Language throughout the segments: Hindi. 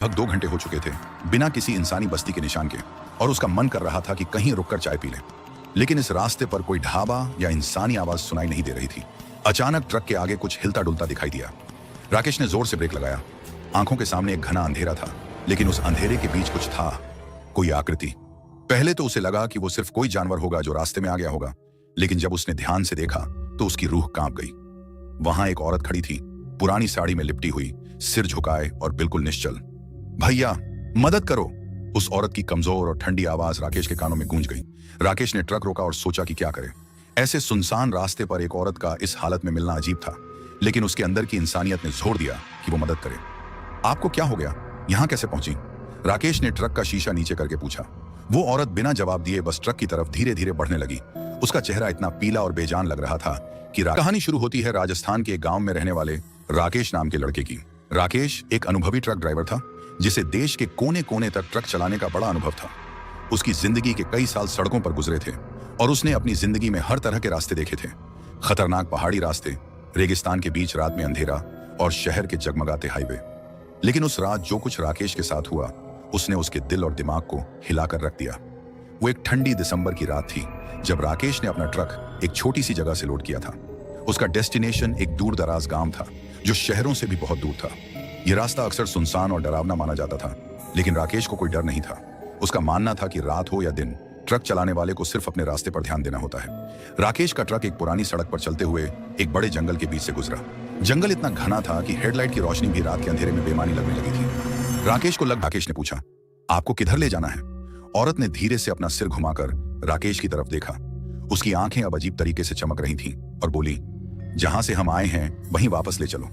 लगभग 2 घंटे हो चुके थे बिना किसी इंसानी बस्ती के निशान के, और उसका मन कर रहा था कि कहीं रुककर चाय पी ले। लेकिन इस रास्ते पर कोई ढाबा या इंसानी आवाज सुनाई नहीं दे रही थी। अचानक ट्रक के आगे कुछ हिलता डुलता दिखाई दिया। राकेश ने जोर से ब्रेक लगाया। आंखों के सामने एक घना अंधेरा था, लेकिन उस अंधेरे के बीच कुछ था, कोई आकृति। पहले तो उसे लगा कि वो सिर्फ कोई जानवर होगा जो रास्ते में आ गया होगा, लेकिन जब उसने ध्यान से देखा तो उसकी रूह कांप गई। वहां एक औरत खड़ी थी, पुरानी साड़ी में लिपटी हुई, सिर झुकाए और बिल्कुल निश्चल। भैया, मदद करो! उस औरत की कमजोर और ठंडी आवाज राकेश के कानों में गूंज गई। राकेश ने ट्रक रोका और सोचा कि क्या करे। ऐसे सुनसान रास्ते पर एक औरत का इस हालत में मिलना अजीब था, लेकिन उसके अंदर की इंसानियत ने जोर दिया कि वो मदद करे। आपको क्या हो गया? यहाँ कैसे पहुंची? राकेश ने ट्रक का शीशा नीचे करके पूछा। वो औरत बिना जवाब दिए बस ट्रक की तरफ धीरे धीरे बढ़ने लगी। उसका चेहरा इतना पीला और बेजान लग रहा था कि कहानी शुरू होती है राजस्थान के एक गांव में रहने वाले राकेश नाम के लड़के की। राकेश एक अनुभवी ट्रक ड्राइवर था, जिसे देश के कोने कोने तक ट्रक चलाने का बड़ा अनुभव था। उसकी जिंदगी के कई साल सड़कों पर गुजरे थे और उसने अपनी जिंदगी में हर तरह के रास्ते देखे थे। खतरनाक पहाड़ी रास्ते, रेगिस्तान के बीच रात में अंधेरा और शहर के जगमगाते हाईवे। लेकिन उस रात जो कुछ राकेश के साथ हुआ, उसने उसके दिल और दिमाग को हिलाकर रख दिया। वो एक ठंडी दिसंबर की रात थी जब राकेश ने अपना ट्रक एक छोटी सी जगह से लोड किया था। उसका डेस्टिनेशन एक दूर दराज गांव था जो शहरों से भी बहुत दूर था। यह रास्ता अक्सर सुनसान और डरावना माना जाता था, लेकिन राकेश को कोई डर नहीं था। उसका मानना था कि रात हो या दिन, ट्रक चलाने वाले को सिर्फ अपने रास्ते पर ध्यान देना होता है। राकेश का ट्रक एक पुरानी सड़क पर चलते हुए एक बड़े जंगल के बीच से गुजरा। जंगल इतना घना था कि हेडलाइट की रोशनी भी रात के अंधेरे में बेमानी लगने लगी थी। राकेश ने पूछा, आपको किधर ले जाना है? औरत ने धीरे से अपना सिर घुमाकर राकेश की तरफ देखा। उसकी आंखें अब अजीब तरीके से चमक रही थीं और बोली, जहां से हम आए हैं वहीं वापस ले चलो।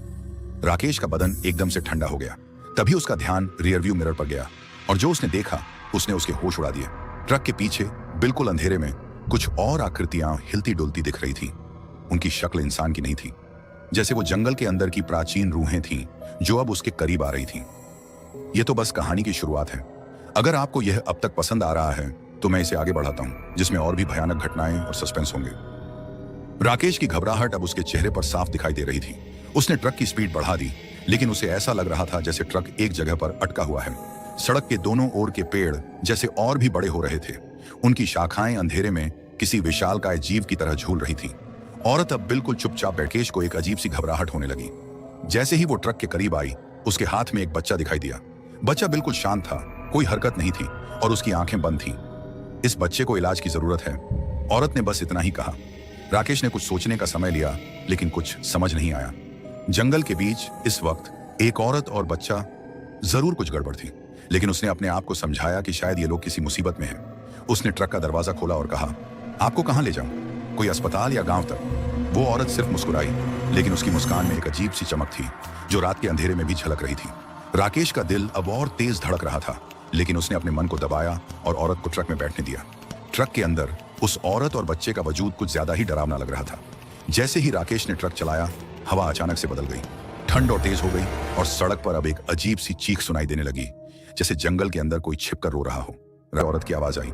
राकेश का बदन एकदम से ठंडा हो गया। तभी उसका ध्यान रियरव्यू मिरर पर गया और जो उसने देखा उसने उसके होश उड़ा दिए। ट्रक के पीछे बिल्कुल अंधेरे में कुछ और आकृतियां हिलती डुलती दिख रही थी। उनकी शक्ल इंसान की नहीं थी, जैसे वो जंगल के अंदर की प्राचीन रूहें थीं जो अब उसके करीब आ रही थीं। यह तो बस कहानी की शुरुआत है। अगर आपको यह अब तक पसंद आ रहा है तो मैं इसे आगे बढ़ाता हूं, जिसमें और भी भयानक घटनाएं और सस्पेंस होंगे। राकेश की घबराहट अब उसके चेहरे पर साफ दिखाई दे रही थी। उसने ट्रक की स्पीड बढ़ा दी, लेकिन उसे ऐसा लग रहा था जैसे ट्रक एक जगह पर अटका हुआ है। सड़क के दोनों ओर के पेड़ जैसे और भी बड़े हो रहे थे। उनकी शाखाएं अंधेरे में किसी विशालकाय जीव की तरह झूल रही थी। औरत अब बिल्कुल चुपचाप। राकेश को एक अजीब सी घबराहट होने लगी। जैसे ही वो ट्रक के करीब आई, उसके हाथ में एक बच्चा दिखाई दिया। बच्चा बिल्कुल शांत था, कोई हरकत नहीं थी और उसकी आंखें बंद थीं। इस बच्चे को इलाज की जरूरत है, औरत ने बस इतना ही कहा। राकेश ने कुछ सोचने का समय लिया, लेकिन कुछ समझ नहीं आया। जंगल के बीच इस वक्त एक औरत और बच्चा, जरूर कुछ गड़बड़ थी, लेकिन उसने अपने आप को समझाया कि शायद ये लोग किसी मुसीबत में हैं। उसने ट्रक का दरवाजा खोला और कहा, आपको कहां ले जाऊं? कोई अस्पताल या गांव तक? वो औरत सिर्फ मुस्कुराई, लेकिन उसकी मुस्कान में एक अजीब सी चमक थी जो रात के अंधेरे में भी झलक रही थी। राकेश का दिल अब और तेज धड़क रहा था, लेकिन उसने अपने मन को दबाया और औरत को ट्रक में बैठने दिया। ट्रक के अंदर उस औरत और बच्चे का वजूद कुछ ज्यादा ही डरावना लग रहा था। जैसे ही राकेश ने ट्रक चलाया, हवा अचानक से बदल गई। ठंड और तेज हो गई और सड़क पर अब एक अजीब सी चीख सुनाई देने लगी, जैसे जंगल के अंदर कोई छिपकर रो रहा हो। औरत की आवाज आई।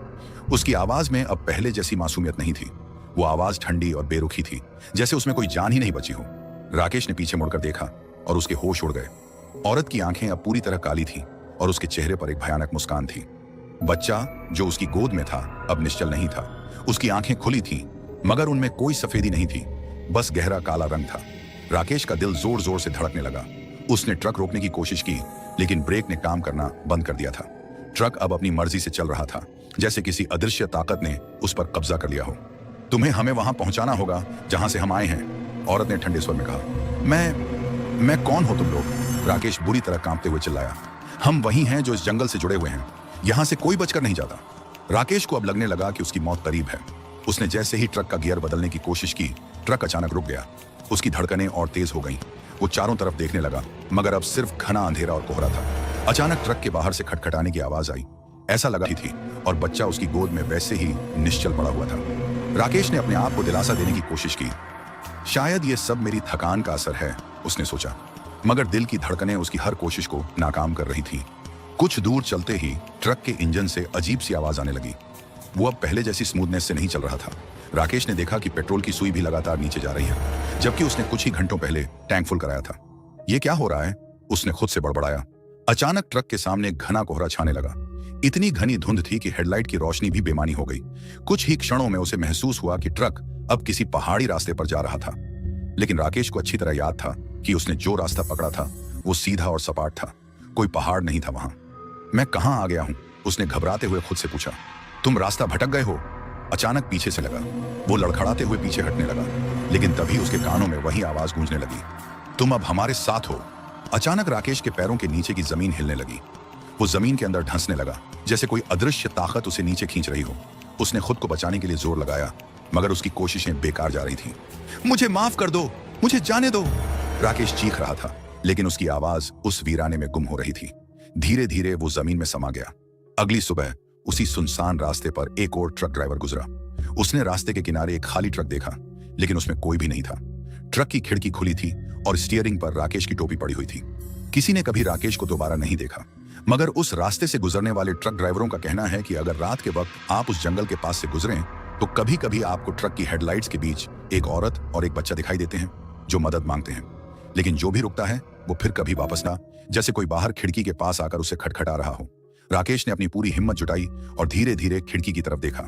उसकी आवाज में अब पहले जैसी मासूमियत नहीं थी। वो आवाज ठंडी और बेरुखी थी, जैसे उसमें कोई जान ही नहीं बची हो। राकेश ने पीछे मुड़कर देखा और उसके होश उड़ गए। औरत की आंखें अब पूरी तरह काली थीं और उसके चेहरे पर एक भयानक मुस्कान थी। बच्चा जो उसकी गोद में था अब निश्चल नहीं था। उसकी आंखें खुली थीं, मगर उनमें कोई सफेदी नहीं थी, बस गहरा काला रंग था। राकेश का दिल जोर जोर से धड़कने लगा। उसने ट्रक रोकने की कोशिश की, लेकिन ब्रेक ने काम करना बंद कर दिया था। ट्रक अब अपनी मर्जी से चल रहा था, जैसे किसी अदृश्य ताकत ने उस पर कब्जा कर लिया हो। तुम्हें हमें वहां पहुंचाना होगा जहां से हम आए हैं, औरत ने ठंडे स्वर में कहा। मैं कौन हो तुम लोग? राकेश बुरी तरह कांपते हुए चिल्लाया। हम वही हैं जो इस जंगल से जुड़े हुए हैं। यहां से कोई बचकर नहीं जाता। राकेश को अब लगने लगा कि उसकी मौत करीब है। उसने जैसे ही ट्रक का गियर बदलने की कोशिश की, ट्रक अचानक रुक गया। उसकी धड़कनें और तेज हो गईं। वो चारों तरफ देखने लगा, मगर अब सिर्फ घना अंधेरा और कोहरा था। अचानक ट्रक के बाहर से खटखटाने की आवाज आई। ऐसा लगा थी और बच्चा उसकी गोद में वैसे ही निश्चल पड़ा हुआ था। राकेश ने अपने आप को दिलासा देने की कोशिश की। शायद ये सब मेरी थकान का असर है, उसने सोचा, मगर दिल की धड़कनें उसकी हर कोशिश को नाकाम कर रही थीं। कुछ दूर चलते ही ट्रक के इंजन से अजीब सी आवाज आने लगी। वो अब पहले जैसी स्मूथनेस से नहीं चल रहा था। राकेश ने देखा कि पेट्रोल की सुई भी लगातार नीचे जा रही है, जबकि उसने कुछ ही घंटों पहले टैंक फुल कराया था। ये क्या हो रहा है? उसने खुद से बड़बड़ाया। अचानक ट्रक के सामने घना कोहरा छाने लगा। इतनी घनी धुंध थी कि हेडलाइट की रोशनी भी बेमानी हो गई। कुछ ही क्षणों में उसे महसूस हुआ कि ट्रक अब किसी पहाड़ी रास्ते पर जा रहा था। लेकिन राकेश को अच्छी तरह याद था कि उसने जो रास्ता पकड़ा था वो सीधा और सपाट था, कोई पहाड़ नहीं था वहां। मैं कहां आ गया हूं? उसने घबराते हुए खुद से पूछा। तुम रास्ता भटक गए हो? अचानक पीछे से लगा। वो लड़खड़ाते हुए पीछे हटने लगा, लेकिन तभी उसके कानों में वही आवाज गूंजने लगी, तुम अब हमारे साथ हो। अचानक राकेश के पैरों के नीचे की जमीन हिलने लगी। वो जमीन के अंदर धंसने लगा, जैसे कोई अदृश्य ताकत उसे नीचे खींच रही हो। उसने खुद को बचाने के लिए जोर लगाया, मगर उसकी कोशिशें बेकार जा रही थीं। मुझे माफ कर दो, मुझे जाने दो, राकेश चीख रहा था, लेकिन उसकी आवाज उस वीराने में गुम हो रही थी। धीरे धीरे वो जमीन में समा गया। अगली सुबह उसी सुनसान रास्ते पर एक और ट्रक ड्राइवर गुजरा। उसने रास्ते के किनारे एक खाली ट्रक देखा, लेकिन उसमें कोई भी नहीं था। ट्रक की खिड़की खुली थी और स्टीयरिंग पर राकेश की टोपी पड़ी हुई थी। किसी ने कभी राकेश को दोबारा नहीं देखा, मगर उस रास्ते से गुजरने वाले ट्रक ड्राइवरों का कहना है कि अगर रात के वक्त आप उस जंगल के पास से गुजरें तो कभी कभी आपको ट्रक की हेडलाइट्स के बीच एक औरत और एक बच्चा दिखाई देते हैं जो मदद मांगते हैं। लेकिन जो भी रुकता है वो फिर कभी वापस ना, जैसे कोई बाहर खिड़की के पास आकर उसे खटखटा रहा हो। राकेश ने अपनी पूरी हिम्मत जुटाई और धीरे धीरे खिड़की की तरफ देखा।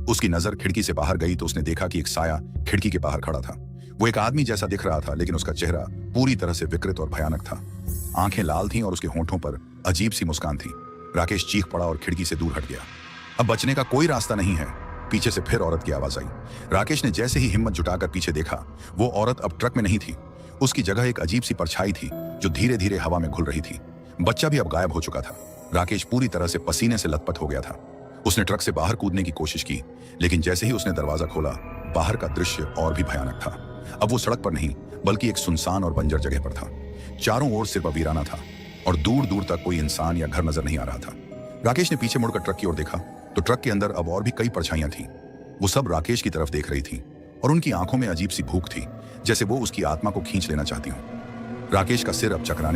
उसकी नजर खिड़की से बाहर गई तो उसने देखा कि एक साया खिड़की के बाहर खड़ा था। वो एक आदमी जैसा दिख रहा था, लेकिन उसका चेहरा पूरी तरह से विकृत और भयानक था। आंखें लाल थीं और उसके होंठों पर अजीब सी मुस्कान थी। राकेश चीख पड़ा और खिड़की से दूर हट गया। अब बचने का कोई रास्ता नहीं है। पीछे से फिर औरत की आवाज आई। राकेश ने जैसे ही हिम्मत जुटाकर पीछे देखा, वो औरत अब ट्रक में नहीं थी। उसकी जगह एक अजीब सी परछाई थी जो धीरे धीरे हवा में घुल रही थी। बच्चा भी अब गायब हो चुका था। राकेश पूरी तरह से पसीने से लथपथ हो गया था। उसने ट्रक से बाहर कूदने की कोशिश की, लेकिन जैसे ही उसने दरवाजा खोला, बाहर का दृश्य और भी भयानक था। अब वो सड़क पर नहीं, बल्कि एक सुनसान और बंजर जगह पर था। चारों ओर सिर्फ वीराना था और दूर दूर तक कोई इंसान या घर नजर नहीं आ रहा था। राकेश ने पीछे मुड़कर ट्रक की ओर देखा तो ट्रक के अंदर अब और भी कई परछाइयां थीं। वो सब राकेश की तरफ देख रही थी और उनकी आंखों में अजीब सी भूख थी, जैसे वो उसकी आत्मा को खींच लेना चाहती हूँ। राकेश का सिर अब चकराने